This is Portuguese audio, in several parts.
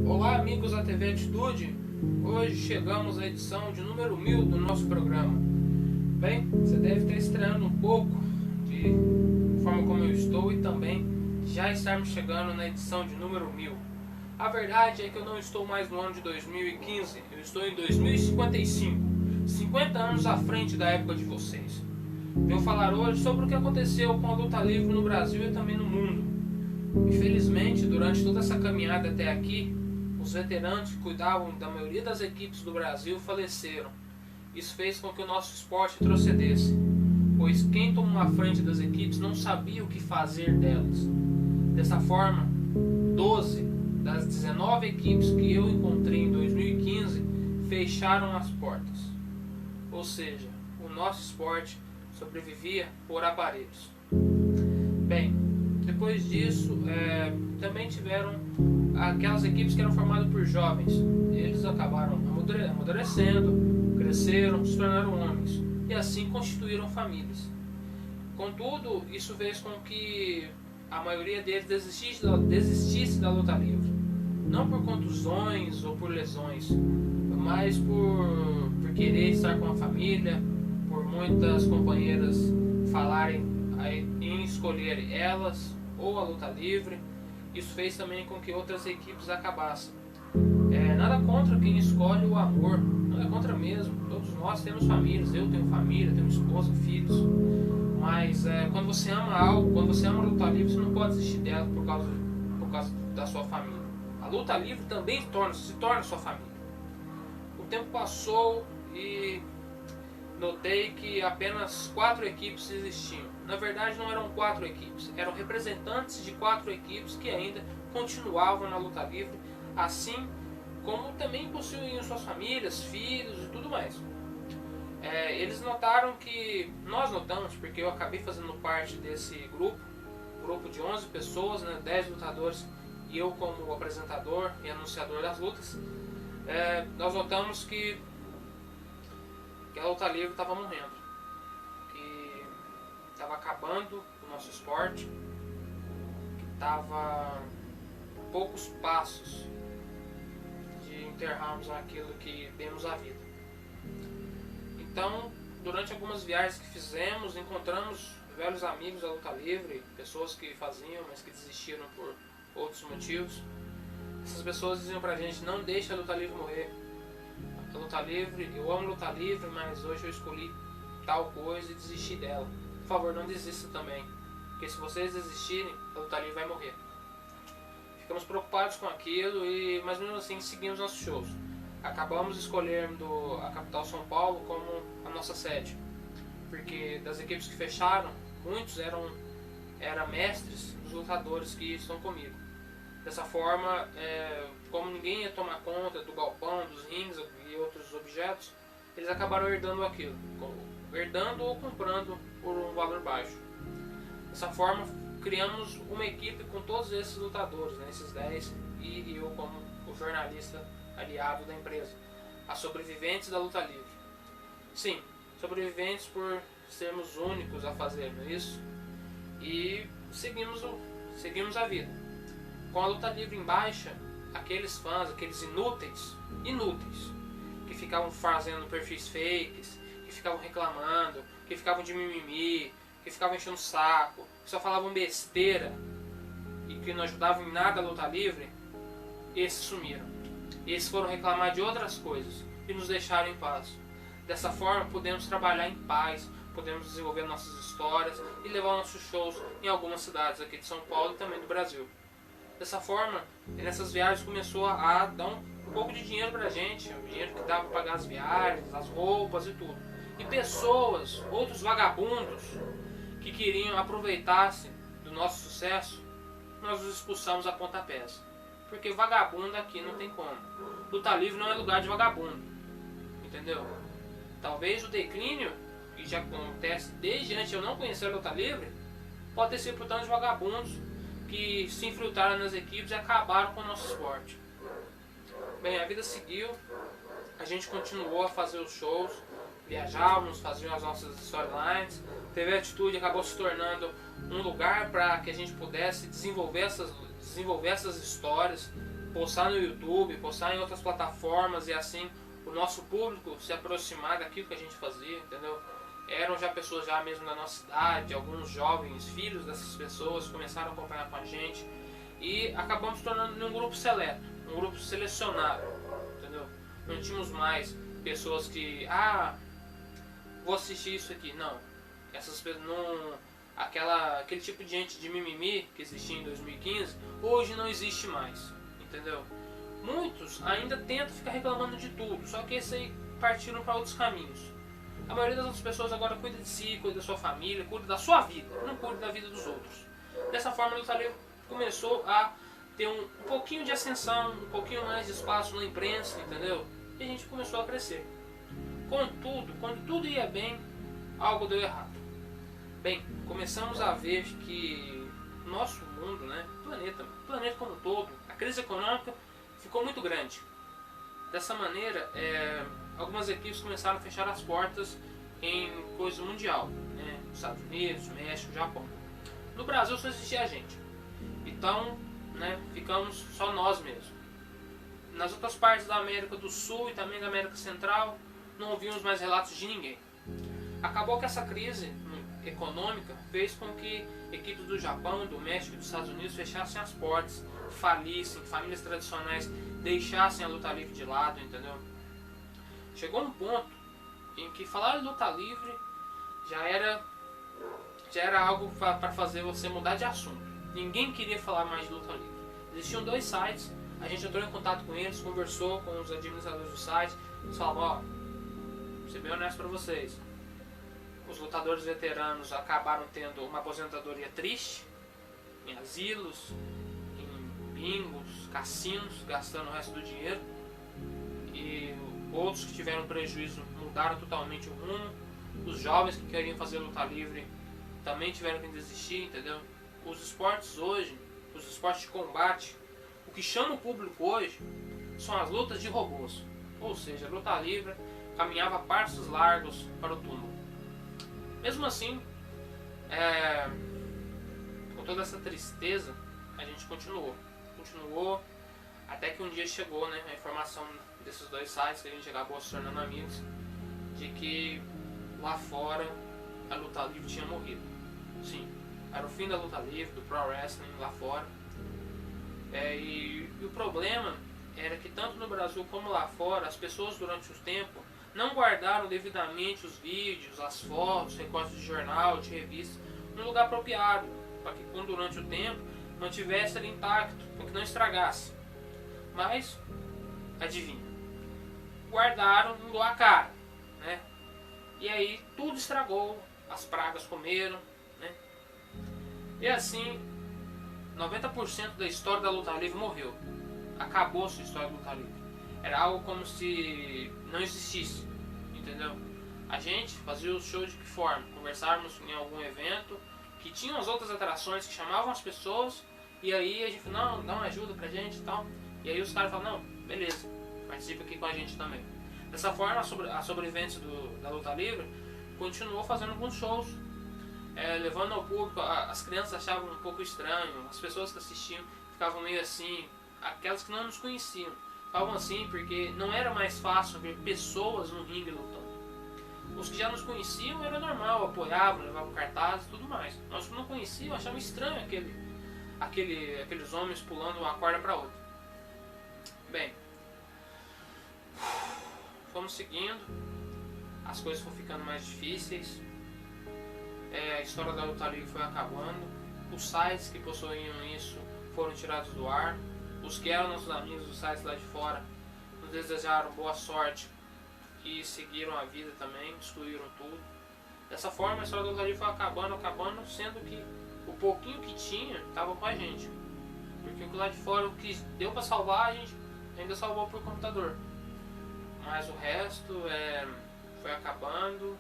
Olá, amigos da TV Atitude. Hoje chegamos à edição de número 1000 do nosso programa. Bem, você deve estar estranhando um pouco de forma como eu estou e também já estarmos chegando na edição de número 1000. A verdade é que eu não estou mais no ano de 2015, eu estou em 2055, 50 anos à frente da época de vocês. Venho falar hoje sobre o que aconteceu com a luta livre no Brasil e também no mundo. Infelizmente, durante toda essa caminhada até aqui, os veteranos que cuidavam da maioria das equipes do Brasil faleceram. Isso fez com que o nosso esporte retrocedesse, pois quem tomou a frente das equipes não sabia o que fazer delas. Dessa forma, 12 das 19 equipes que eu encontrei em 2015 fecharam as portas. Ou seja, o nosso esporte sobrevivia por aparelhos. Bem, depois disso, também tiveram aquelas equipes que eram formadas por jovens. Eles acabaram amadurecendo, cresceram, se tornaram homens e assim constituíram famílias. Contudo, isso fez com que a maioria deles desistisse da luta livre. Não por contusões ou por lesões, mas por querer estar com a família, por muitas companheiras falarem em escolher elas ou a luta livre. Isso fez também com que outras equipes acabassem. Nada contra quem escolhe o amor, nada contra mesmo. Todos nós temos famílias, eu tenho família, tenho esposa, filhos. Mas quando você ama algo, quando você ama a luta livre, você não pode desistir dela por causa da sua família. A luta livre também se torna sua família. O tempo passou e notei que apenas 4 equipes existiam. Na verdade, não eram 4 equipes, eram representantes de 4 equipes que ainda continuavam na luta livre, assim como também possuíam suas famílias, filhos e tudo mais. Eles notaram que, nós notamos, porque eu acabei fazendo parte desse grupo de 11 pessoas, 10 lutadores e eu como apresentador e anunciador das lutas, nós notamos que a luta livre estava morrendo, que estava acabando o nosso esporte, que estava a poucos passos de enterrarmos aquilo que demos a vida. Então, durante algumas viagens que fizemos, encontramos velhos amigos da luta livre, pessoas que faziam, mas que desistiram por outros motivos. Essas pessoas diziam pra gente: não deixe a luta livre morrer. A luta livre, eu amo luta livre, mas hoje eu escolhi tal coisa e desisti dela. Por favor, não desista também, porque se vocês desistirem, a luta livre vai morrer. Ficamos preocupados com aquilo, mas mesmo assim seguimos nossos shows. Acabamos escolhendo a capital São Paulo como a nossa sede, porque das equipes que fecharam, muitos eram mestres dos lutadores que estão comigo. Dessa forma, como ninguém ia tomar conta do galpão, dos rings e outros objetos, eles acabaram herdando aquilo, herdando ou comprando por um valor baixo. Dessa forma, criamos uma equipe com todos esses lutadores, esses 10, e eu como o jornalista aliado da empresa, as sobreviventes da luta livre. Sim, sobreviventes por sermos únicos a fazer isso, e seguimos a vida. Com a luta livre em baixa, aqueles fãs, aqueles inúteis, que ficavam fazendo perfis fakes, que ficavam reclamando, que ficavam de mimimi, que ficavam enchendo o saco, que só falavam besteira e que não ajudavam em nada a luta livre, esses sumiram. Esses foram reclamar de outras coisas e nos deixaram em paz. Dessa forma, podemos trabalhar em paz, podemos desenvolver nossas histórias e levar nossos shows em algumas cidades aqui de São Paulo e também do Brasil. Dessa forma, nessas viagens começou a dar um pouco de dinheiro pra gente, o dinheiro que dava para pagar as viagens, as roupas e tudo. E pessoas, outros vagabundos, que queriam aproveitar-se do nosso sucesso, nós os expulsamos a pontapés. Porque vagabundo aqui não tem como. Luta livre não é lugar de vagabundo, entendeu? Talvez o declínio, que já acontece desde antes de eu não conhecer a luta livre, pode ter sido por tantos vagabundos que se infiltraram nas equipes e acabaram com o nosso esporte. Bem, a vida seguiu, a gente continuou a fazer os shows, viajávamos, fazíamos as nossas storylines. TV Atitude acabou se tornando um lugar para que a gente pudesse desenvolver essas histórias, postar no YouTube, postar em outras plataformas e assim o nosso público se aproximar daquilo que a gente fazia, entendeu? Eram já pessoas já mesmo da nossa idade, alguns jovens, filhos dessas pessoas começaram a acompanhar com a gente e acabamos se tornando um grupo seleto, um grupo selecionado, entendeu? Não tínhamos mais pessoas que, vou assistir isso aqui, não. Essas pessoas não, aquele tipo de gente de mimimi que existia em 2015, hoje não existe mais, entendeu? Muitos ainda tentam ficar reclamando de tudo, só que esses aí partiram para outros caminhos. A maioria das outras pessoas agora cuida de si, cuida da sua família, cuida da sua vida, não cuida da vida dos outros. Dessa forma, a luta livre começou a ter um pouquinho de ascensão, um pouquinho mais de espaço na imprensa, entendeu? E a gente começou a crescer. Contudo, quando tudo ia bem, algo deu errado. Bem, começamos a ver que o nosso mundo, né, planeta como um todo, a crise econômica ficou muito grande. Dessa maneira, algumas equipes começaram a fechar as portas em coisa mundial, né? Estados Unidos, México, Japão. No Brasil só existia a gente. Então, né, ficamos só nós mesmos. Nas outras partes da América do Sul e também da América Central, não ouvimos mais relatos de ninguém. Acabou que essa crise econômica fez com que equipes do Japão, do México e dos Estados Unidos fechassem as portas, falissem, famílias tradicionais deixassem a luta livre de lado, entendeu? Chegou um ponto em que falar de luta livre já era algo para fazer você mudar de assunto. Ninguém queria falar mais de luta livre. Existiam 2 sites, a gente entrou em contato com eles, conversou com os administradores do site, eles falavam, vou ser bem honesto para vocês, os lutadores veteranos acabaram tendo uma aposentadoria triste, em asilos, em bingos, cassinos, gastando o resto do dinheiro, e outros que tiveram prejuízo mudaram totalmente o rumo. Os jovens que queriam fazer luta livre também tiveram que desistir, entendeu? Os esportes hoje, os esportes de combate, o que chama o público hoje são as lutas de robôs. Ou seja, a luta livre caminhava passos largos para o túmulo. Mesmo assim, com toda essa tristeza, a gente continuou, até que um dia chegou, né, a informação desses 2 sites que a gente acabou se tornando amigos, de que lá fora a luta livre tinha morrido. Sim, era o fim da luta livre, do pro wrestling lá fora. E o problema era que tanto no Brasil como lá fora, as pessoas durante o tempo não guardaram devidamente os vídeos, as fotos, recortes de jornal, de revista, num lugar apropriado, para que durante o tempo mantivesse ele intacto, para que não estragasse. Mas, adivinha, guardaram no lugar caro, né? E aí tudo estragou, as pragas comeram, né? E assim, 90% da história da luta livre morreu. Acabou-se a história da luta livre. Era algo como se não existisse, entendeu? A gente fazia o show de que forma? Conversávamos em algum evento que tinha as outras atrações que chamavam as pessoas, e aí a gente falou, não, dá uma ajuda pra gente e tal. E aí os caras falam, não, beleza, participa aqui com a gente também. Dessa forma, a sobrevivência da luta livre continuou fazendo alguns shows, levando ao público. As crianças achavam um pouco estranho, as pessoas que assistiam ficavam meio assim, aquelas que não nos conheciam ficavam assim porque não era mais fácil ver pessoas no ringue lutando. Os que já nos conheciam era normal, apoiavam, levavam cartazes e tudo mais. Nós que não conheciam achavam estranho aqueles homens pulando uma corda para outra. Bem, fomos seguindo, as coisas foram ficando mais difíceis, a história da luta livre foi acabando, os sites que possuíam isso foram tirados do ar, os que eram nossos amigos dos sites lá de fora nos desejaram boa sorte e seguiram a vida também, excluíram tudo. Dessa forma a história da luta livre foi acabando, sendo que o pouquinho que tinha estava com a gente, porque o que lá de fora, o que deu para salvar, a gente ainda salvou por computador, mas o resto foi acabando.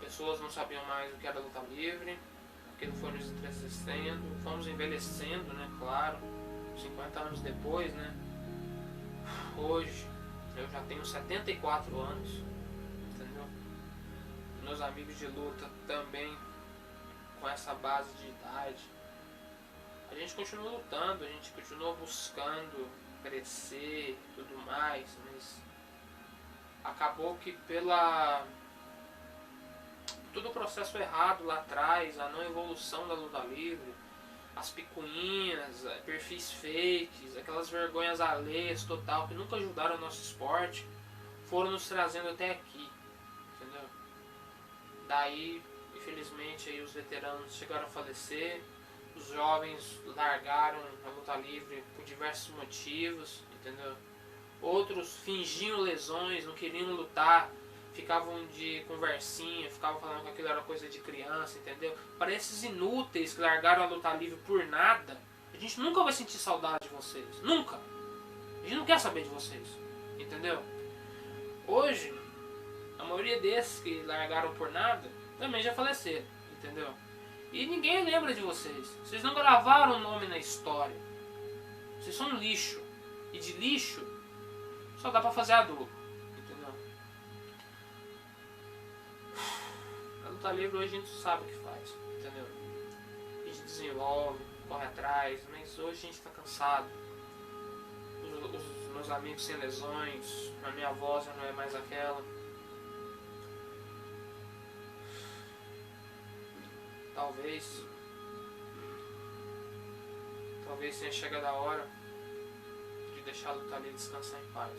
Pessoas não sabiam mais o que era luta livre, aquilo foi nos entristecendo, fomos envelhecendo, né, claro, 50 anos depois, né, hoje eu já tenho 74 anos, entendeu? Meus amigos de luta também com essa base de idade, a gente continua lutando, a gente continua buscando crescer e tudo mais, mas acabou que todo o processo errado lá atrás, a não evolução da luta livre, as picuinhas, perfis fakes, aquelas vergonhas alheias total que nunca ajudaram o nosso esporte, foram nos trazendo até aqui, entendeu? Daí, infelizmente, aí os veteranos chegaram a falecer, os jovens largaram a luta livre por diversos motivos, entendeu? Outros fingiam lesões, não queriam lutar, ficavam de conversinha, ficavam falando que aquilo era coisa de criança, entendeu? Para esses inúteis que largaram a luta livre por nada, a gente nunca vai sentir saudade de vocês. Nunca! A gente não quer saber de vocês, entendeu? Hoje, a maioria desses que largaram por nada também já faleceram, entendeu? E ninguém lembra de vocês. Vocês não gravaram o nome na história. Vocês são lixo. E de lixo só dá pra fazer adubo, entendeu? A luta livre hoje a gente sabe o que faz, entendeu? A gente desenvolve, corre atrás, mas hoje a gente tá cansado. Os meus amigos sem lesões, a minha voz já não é mais aquela. Talvez tenha chegado a hora de deixar a luta livre descansar em paz.